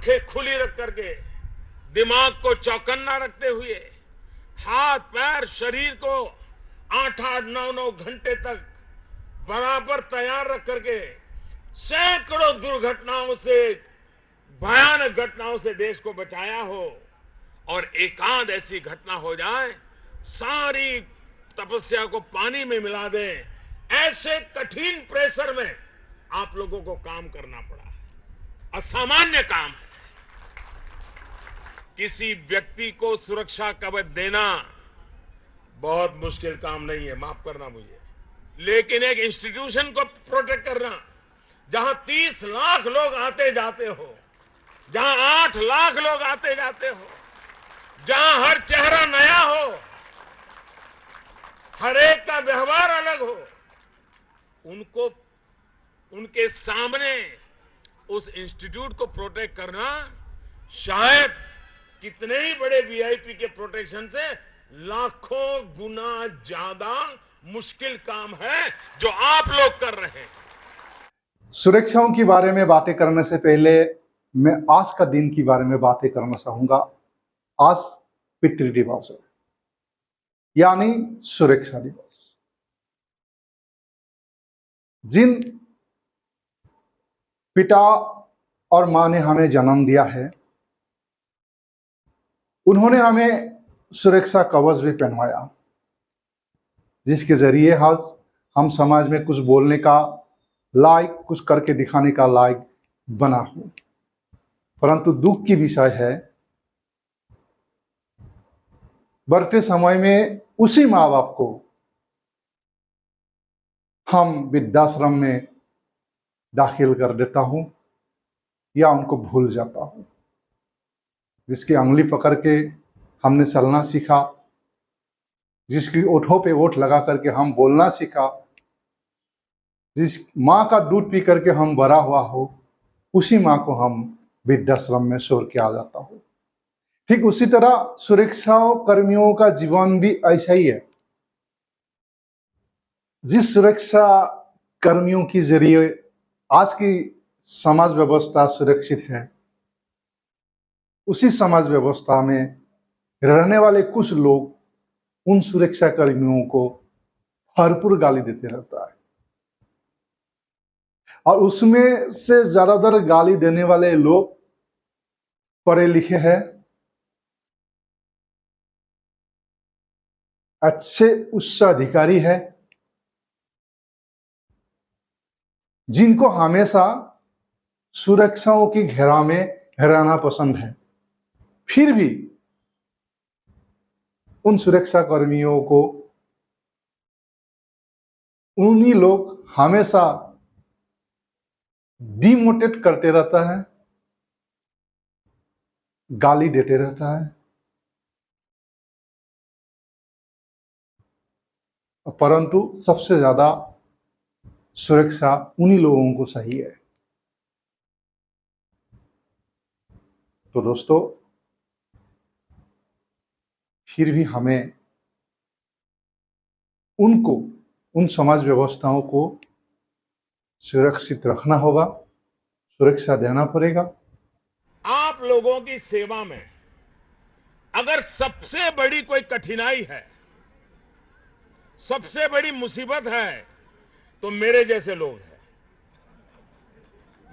आंखें खुली रख करके, दिमाग को चौकन्ना रखते हुए, हाथ पैर शरीर को 8-8 9-9 घंटे तक बराबर तैयार रख करके सैकड़ों दुर्घटनाओं से, भयानक घटनाओं से देश को बचाया हो, और एकांत ऐसी घटना हो जाए सारी तपस्या को पानी में मिला दे, ऐसे कठिन प्रेशर में आप लोगों को काम करना पड़ा है। असामान्य काम है। किसी व्यक्ति को सुरक्षा कवच देना बहुत मुश्किल काम नहीं है, माफ करना मुझे, लेकिन एक इंस्टीट्यूशन को प्रोटेक्ट करना, जहां 30 लाख लोग आते जाते हो, जहां 8 लाख लोग आते जाते हो, जहां हर चेहरा नया हो, हर एक का व्यवहार अलग हो, उनको, उनके सामने उस इंस्टीट्यूट को प्रोटेक्ट करना शायद कितने ही बड़े वीआईपी के प्रोटेक्शन से लाखों गुना ज्यादा मुश्किल काम है जो आप लोग कर रहे हैं। सुरक्षाओं के बारे में बातें करने से पहले मैं आज का दिन के बारे में बातें करना चाहूंगा। आज पितृ दिवस है, यानी सुरक्षा दिवस। जिन पिता और मां ने हमें जन्म दिया है, उन्होंने हमें सुरक्षा कवच भी पहनवाया, जिसके जरिए आज हम समाज में कुछ बोलने का लायक, कुछ करके दिखाने का लायक बना हो। परंतु दुख की विषय है, बढ़ते समय में उसी माँ बाप को हम वृद्धाश्रम में दाखिल कर देता हूं या उनको भूल जाता हूं। जिसकी अंगुली पकड़ के हमने चलना सीखा, जिसकी ओठों पे ओठ लगा करके हम बोलना सीखा, जिस माँ का दूध पी करके हम बड़ा हुआ हो, उसी माँ को हम वृद्धाश्रम में छोड़ के आ जाता हो। ठीक उसी तरह सुरक्षा कर्मियों का जीवन भी ऐसा ही है। जिस सुरक्षा कर्मियों के जरिए आज की समाज व्यवस्था सुरक्षित है, उसी समाज व्यवस्था में रहने वाले कुछ लोग उन सुरक्षा कर्मियों को भरपूर गाली देते रहता है, और उसमें से ज्यादातर गाली देने वाले लोग पढ़े लिखे हैं, अच्छे उच्च अधिकारी है, जिनको हमेशा सुरक्षाओं की घेरा में रहना पसंद है। फिर भी उन सुरक्षा कर्मियों को उन्हीं लोग हमेशा डिमोटिवेट करते रहता है, गाली देते रहता है। परंतु सबसे ज्यादा सुरक्षा उन्हीं लोगों को चाहिए। तो दोस्तों, फिर भी हमें उनको, उन समाज व्यवस्थाओं को सुरक्षित रखना होगा, सुरक्षा देना पड़ेगा। आप लोगों की सेवा में अगर सबसे बड़ी कोई कठिनाई है, सबसे बड़ी मुसीबत है, तो मेरे जैसे लोग हैं,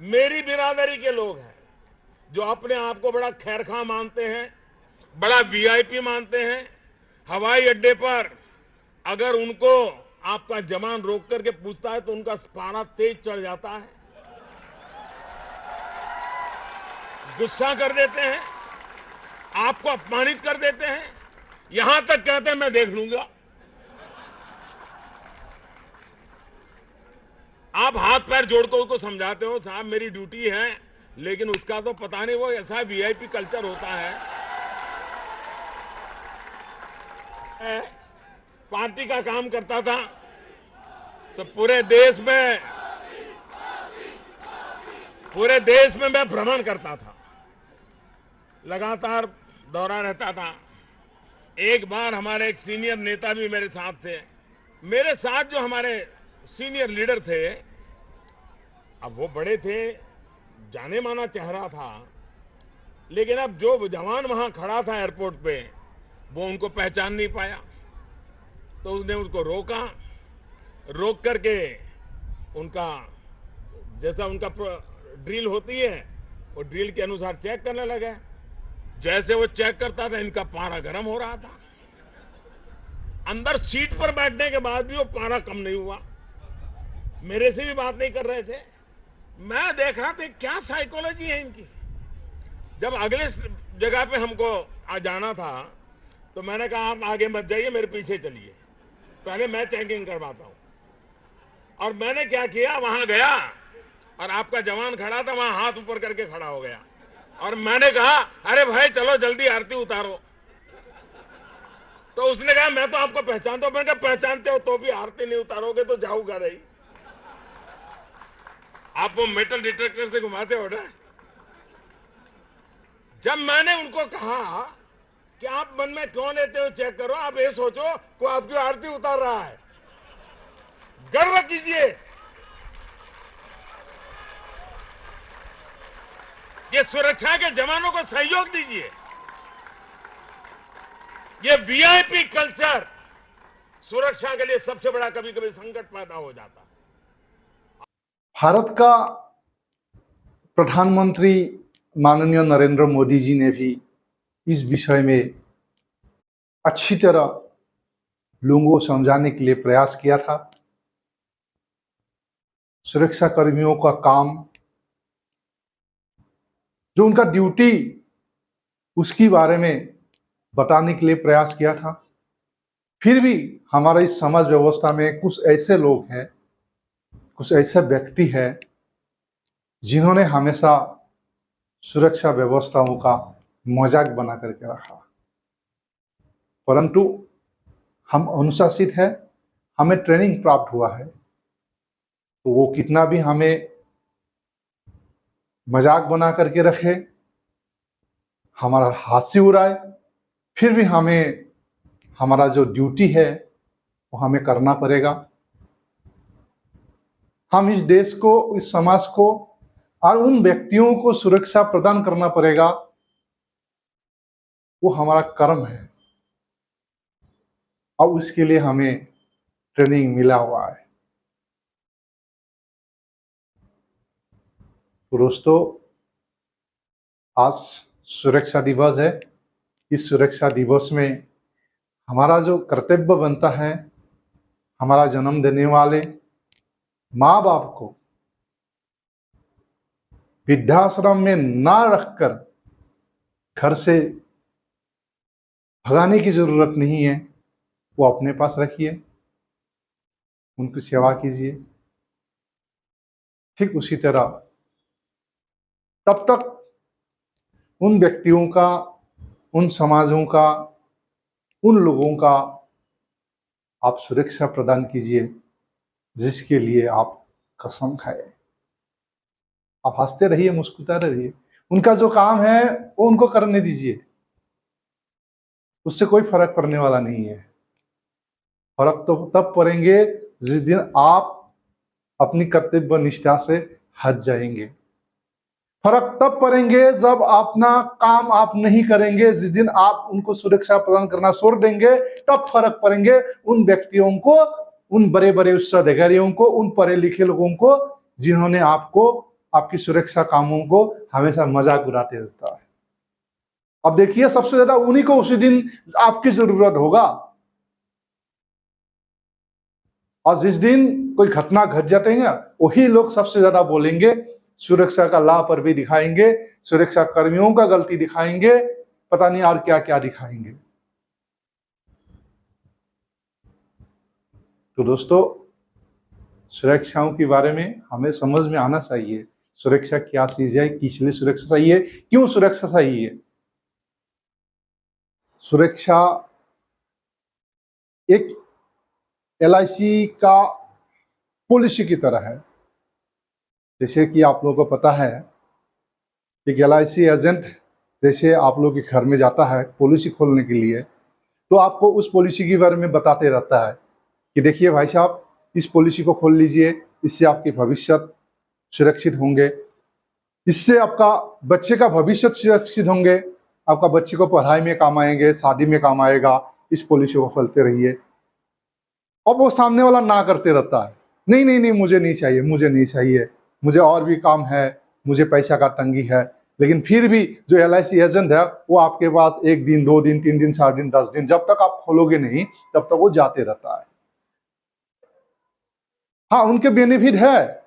मेरी बिरादरी के लोग हैं, जो अपने आप को बड़ा खैरखा मानते हैं, बड़ा वीआईपी मानते हैं। हवाई अड्डे पर अगर उनको आपका जवान रोक करके पूछता है तो उनका पारा तेज चढ़ जाता है, गुस्सा कर देते हैं, आपको अपमानित कर देते हैं, यहां तक कहते हैं मैं देख लूंगा। आप हाथ पैर जोड़कर उसको समझाते हो, साहब मेरी ड्यूटी है, लेकिन उसका तो पता नहीं, वो ऐसा वीआईपी कल्चर होता है। पार्टी का काम करता था तो पूरे देश में मैं भ्रमण करता था, लगातार दौरा रहता था। एक बार हमारे एक सीनियर नेता भी मेरे साथ थे, मेरे साथ जो हमारे सीनियर लीडर थे, अब वो बड़े थे, जाने माना चेहरा था, लेकिन अब जो जवान वहां खड़ा था एयरपोर्ट पे, वो उनको पहचान नहीं पाया, तो उसने उसको रोका। रोक करके उनका जैसा उनका ड्रिल होती है, वो ड्रिल के अनुसार चेक करने लगे। जैसे वो चेक करता था, इनका पारा गर्म हो रहा था। अंदर सीट पर बैठने के बाद भी वो पारा कम नहीं हुआ। मेरे से भी बात नहीं कर रहे थे। मैं देख रहा था क्या साइकोलॉजी है इनकी। जब अगले जगह पे हमको आ जाना था, तो मैंने कहा आप आगे मत जाइए, मेरे पीछे चलिए, पहले मैं चेकिंग करवाता हूं। और मैंने क्या किया, वहां गया और आपका जवान खड़ा था, वहां हाथ ऊपर करके खड़ा हो गया और मैंने कहा अरे भाई चलो जल्दी आरती उतारो। तो उसने कहा मैं तो आपको पहचानता हूं। मैंने कहा पहचानते हो तो भी आरती नहीं उतारोगे तो जाऊंगा नहीं। आप वो मेटल डिटेक्टर से घुमाते हो ना। जब मैंने उनको कहा कि आप मन में क्यों लेते हो, चेक करो, आप ये सोचो को आपकी आरती उतार रहा है, गर्व कीजिए। ये सुरक्षा के जवानों को सहयोग दीजिए। ये वीआईपी कल्चर सुरक्षा के लिए सबसे बड़ा कभी कभी संकट पैदा हो जाता है। भारत का प्रधानमंत्री माननीय नरेंद्र मोदी जी ने भी इस विषय में अच्छी तरह लोगों को समझाने के लिए प्रयास किया था। सुरक्षा कर्मियों का काम, जो उनका ड्यूटी, उसके बारे में बताने के लिए प्रयास किया था। फिर भी हमारा इस समाज व्यवस्था में कुछ ऐसे लोग हैं, कुछ ऐसे व्यक्ति हैं जिन्होंने हमेशा सुरक्षा व्यवस्थाओं का मजाक बना करके रखा। परंतु हम अनुशासित हैं, हमें ट्रेनिंग प्राप्त हुआ है, तो वो कितना भी हमें मजाक बना करके रखे, हमारा हास्य उड़ाए, फिर भी हमें हमारा जो ड्यूटी है वो हमें करना पड़ेगा। हम इस देश को, इस समाज को और उन व्यक्तियों को सुरक्षा प्रदान करना पड़ेगा, वो हमारा कर्म है और उसके लिए हमें ट्रेनिंग मिला हुआ है। तो दोस्तों, आज सुरक्षा दिवस है। इस सुरक्षा दिवस में हमारा जो कर्तव्य बनता है, हमारा जन्म देने वाले माँ बाप को वृद्धाश्रम में ना रखकर घर से भगाने की जरूरत नहीं है, वो अपने पास रखिए, उनकी सेवा कीजिए। ठीक उसी तरह तब तक उन व्यक्तियों का, उन समाजों का, उन लोगों का आप सुरक्षा प्रदान कीजिए जिसके लिए आप कसम खाए। आप हंसते रहिए, मुस्कुराते रहिए, उनका जो काम है वो उनको करने दीजिए, उससे कोई फर्क पड़ने वाला नहीं है। फर्क तो तब पड़ेंगे जिस दिन आप अपनी कर्तव्य निष्ठा से हट जाएंगे। फर्क तब पड़ेंगे जब अपना काम आप नहीं करेंगे। जिस दिन आप उनको सुरक्षा प्रदान करना छोड़ देंगे, तब फर्क पड़ेंगे उन व्यक्तियों को, उन बड़े बड़े उत्तराधिकारियों को, उन पढ़े लिखे लोगों को जिन्होंने आपको, आपकी सुरक्षा कामों को हमेशा मजाक उड़ाते रहता है। अब देखिए, सबसे ज्यादा उन्हीं को उसी दिन आपकी जरूरत होगा। और जिस दिन कोई घटना घट जाते हैं, वही लोग सबसे ज्यादा बोलेंगे, सुरक्षा का लाभ भी दिखाएंगे, सुरक्षा कर्मियों का गलती दिखाएंगे, पता नहीं और क्या क्या दिखाएंगे। तो दोस्तों, सुरक्षाओं के बारे में हमें समझ में आना चाहिए, सुरक्षा क्या चीज है, किस लिए सुरक्षा चाहिए, क्यों सुरक्षा चाहिए। सुरक्षा एक LIC का पॉलिसी की तरह है। जैसे कि आप लोगों को पता है, एक LIC एजेंट जैसे आप लोग के घर में जाता है पॉलिसी खोलने के लिए, तो आपको उस पॉलिसी के बारे में बताते रहता है कि देखिए भाई साहब, इस पॉलिसी को खोल लीजिए, इससे आपके भविष्य सुरक्षित होंगे, इससे आपका बच्चे का भविष्य सुरक्षित होंगे, आपका बच्चे को पढ़ाई में काम आएंगे, शादी में काम आएगा। इस पॉलिसी को फैलते रहिए। अब वो सामने वाला ना करते रहता है, नहीं नहीं नहीं मुझे नहीं चाहिए, मुझे नहीं चाहिए, मुझे और भी काम है, मुझे पैसा का तंगी है। लेकिन फिर भी जो LIC एजेंट है वो आपके पास 1 दिन 2 दिन 3 दिन 4 दिन 10 दिन, जब तक आप खोलोगे नहीं तब तक वो जाते रहता है। हाँ, उनके बेनिफिट है,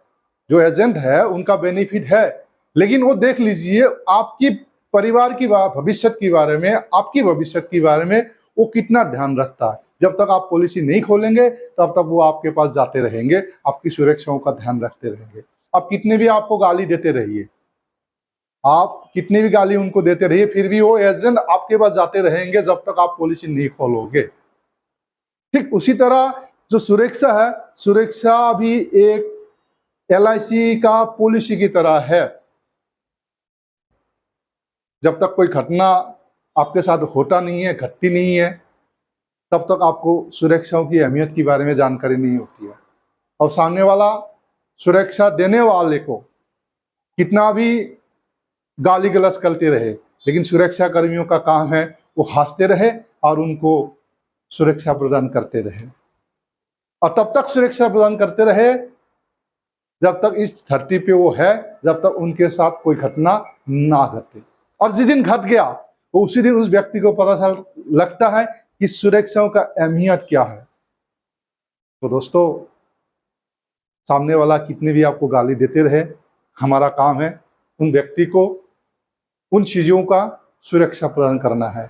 जो एजेंट है उनका बेनिफिट है, लेकिन वो देख लीजिए आपकी परिवार की भविष्य के बारे में, आपकी भविष्य के बारे में वो कितना ध्यान रखता है। जब तक आप पॉलिसी नहीं खोलेंगे तब तक वो आपके पास जाते रहेंगे, आपकी सुरक्षाओं का ध्यान रखते रहेंगे। आप कितने भी आपको गाली देते रहिए, आप कितनी भी गाली उनको देते रहिए, फिर भी वो एजेंट आपके पास जाते रहेंगे जब तक आप पॉलिसी नहीं खोलोगे। ठीक उसी तरह जो सुरक्षा है, सुरक्षा भी एक LIC का पॉलिसी की तरह है। जब तक कोई घटना आपके साथ होता नहीं है, घटती नहीं है, तब तक आपको सुरक्षाओं की अहमियत के बारे में जानकारी नहीं होती है। और सामने वाला सुरक्षा देने वाले को कितना भी गाली गलौज करते रहे, लेकिन सुरक्षा कर्मियों का काम है वो हंसते रहे और उनको सुरक्षा प्रदान करते रहे, और तब तक सुरक्षा प्रदान करते रहे जब तक इस धरती पे वो है, जब तक उनके साथ कोई घटना ना घटे। और जिस दिन घट गया तो उसी दिन उस व्यक्ति को पता लगता है कि सुरक्षाओं का अहमियत क्या है। तो दोस्तों, सामने वाला कितने भी आपको गाली देते रहे, हमारा काम है उन व्यक्ति को उन चीजों का सुरक्षा प्रदान करना है।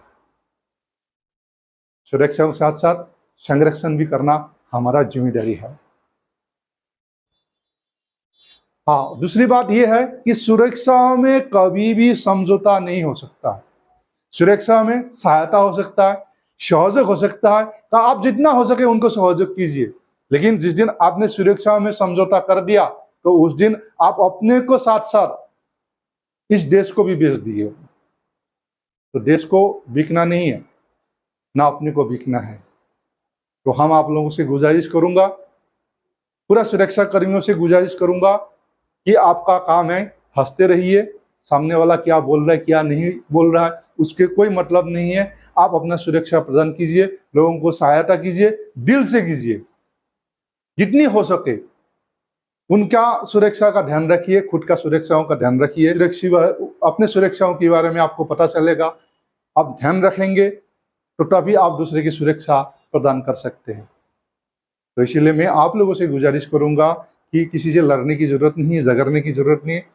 सुरक्षा के साथ साथ संरक्षण भी करना हमारा जिम्मेदारी है। हाँ, दूसरी बात यह है कि सुरक्षा में कभी भी समझौता नहीं हो सकता। सुरक्षा में सहायता हो सकता है, सहयोग हो सकता है, तो आप जितना हो सके उनको सहयोग कीजिए। लेकिन जिस दिन आपने सुरक्षा में समझौता कर दिया तो उस दिन आप अपने को साथ साथ इस देश को भी बेच दिए। तो देश को बिकना नहीं है, ना अपने को बिकना है। तो हम आप लोगों से गुजारिश करूंगा, पूरा सुरक्षा कर्मियों से गुजारिश करूंगा कि आपका काम है हंसते रहिए। सामने वाला क्या बोल रहा है क्या नहीं बोल रहा है उसके कोई मतलब नहीं है। आप अपना सुरक्षा प्रदान कीजिए, लोगों को सहायता कीजिए, दिल से कीजिए, जितनी हो सके उनका सुरक्षा का ध्यान रखिए, खुद का सुरक्षाओं का ध्यान रखिए। अपने सुरक्षाओं के बारे में आपको पता चलेगा, आप ध्यान रखेंगे तो तभी आप दूसरे की सुरक्षा प्रदान कर सकते हैं। तो इसीलिए मैं आप लोगों से गुजारिश करूंगा कि किसी से लड़ने की जरूरत नहीं है, झगड़ने की जरूरत नहीं है।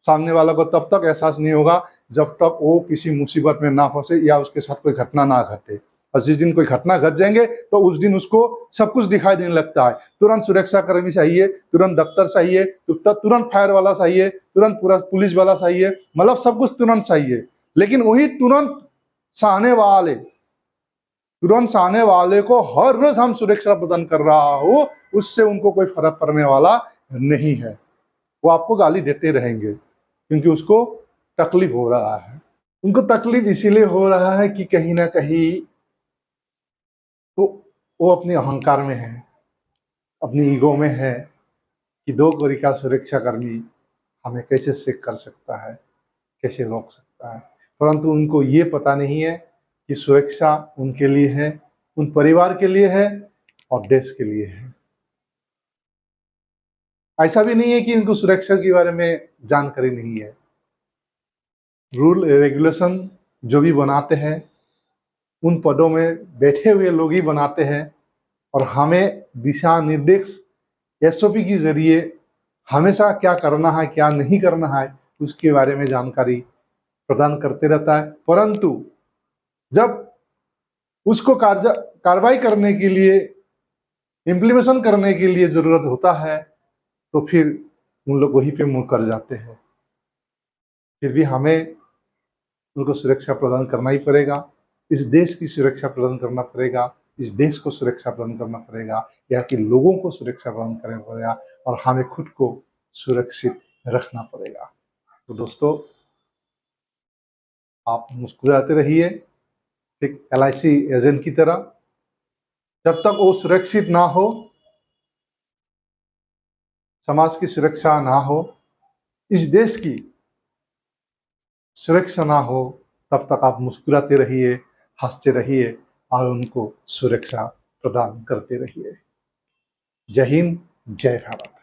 सामने वाला को तब तक एहसास नहीं होगा जब तक वो किसी मुसीबत में ना फंसे या उसके साथ कोई घटना ना घटे। और जिस दिन कोई घटना घट जाएंगे तो उस दिन उसको सब कुछ दिखाई देने लगता है। तुरंत सुरक्षा कर्मी चाहिए, तुरंत दफ्तर चाहिए, तुरंत फायर वाला चाहिए, तुरंत पूरा पुलिस वाला चाहिए, मतलब सब कुछ तुरंत चाहिए। लेकिन वही तुरंत सामने वाले को हर रोज हम सुरक्षा प्रदान कर रहा हो, उससे उनको कोई फर्क पड़ने वाला नहीं है। वो आपको गाली देते रहेंगे क्योंकि उसको तकलीफ हो रहा है। उनको तकलीफ इसीलिए हो रहा है कि कहीं ना कहीं तो वो अपने अहंकार में है, अपनी ईगो में है कि 2 कौड़ी का सुरक्षा कर्मी हमें कैसे चेक कर सकता है, कैसे रोक सकता है। परंतु उनको ये पता नहीं है कि सुरक्षा उनके लिए है, उन परिवार के लिए है और देश के लिए है। ऐसा भी नहीं है कि उनको सुरक्षा के बारे में जानकारी नहीं है। रूल रेगुलेशन जो भी बनाते हैं उन पदों में बैठे हुए लोग ही बनाते हैं, और हमें दिशा निर्देश SOP के जरिए हमेशा क्या करना है क्या नहीं करना है उसके बारे में जानकारी प्रदान करते रहता है। परंतु जब उसको कार्रवाई करने के लिए, इम्प्लीमेशन करने के लिए जरूरत होता है तो फिर उन लोग वहीं पे मुंह कर जाते हैं। फिर भी हमें उनको सुरक्षा प्रदान करना ही पड़ेगा, इस देश की सुरक्षा प्रदान करना पड़ेगा, इस देश को सुरक्षा प्रदान करना पड़ेगा, यहाँ के लोगों को सुरक्षा प्रदान करना पड़ेगा, और हमें खुद को सुरक्षित रखना पड़ेगा। तो दोस्तों, आप मुस्कुराते रहिए एक LIC एजेंट की तरह। जब तक वो सुरक्षित ना हो, समाज की सुरक्षा ना हो, इस देश की सुरक्षा ना हो तब तक आप मुस्कुराते रहिए, हंसते रहिए और उनको सुरक्षा प्रदान करते रहिए। जय हिंद, जय भारत।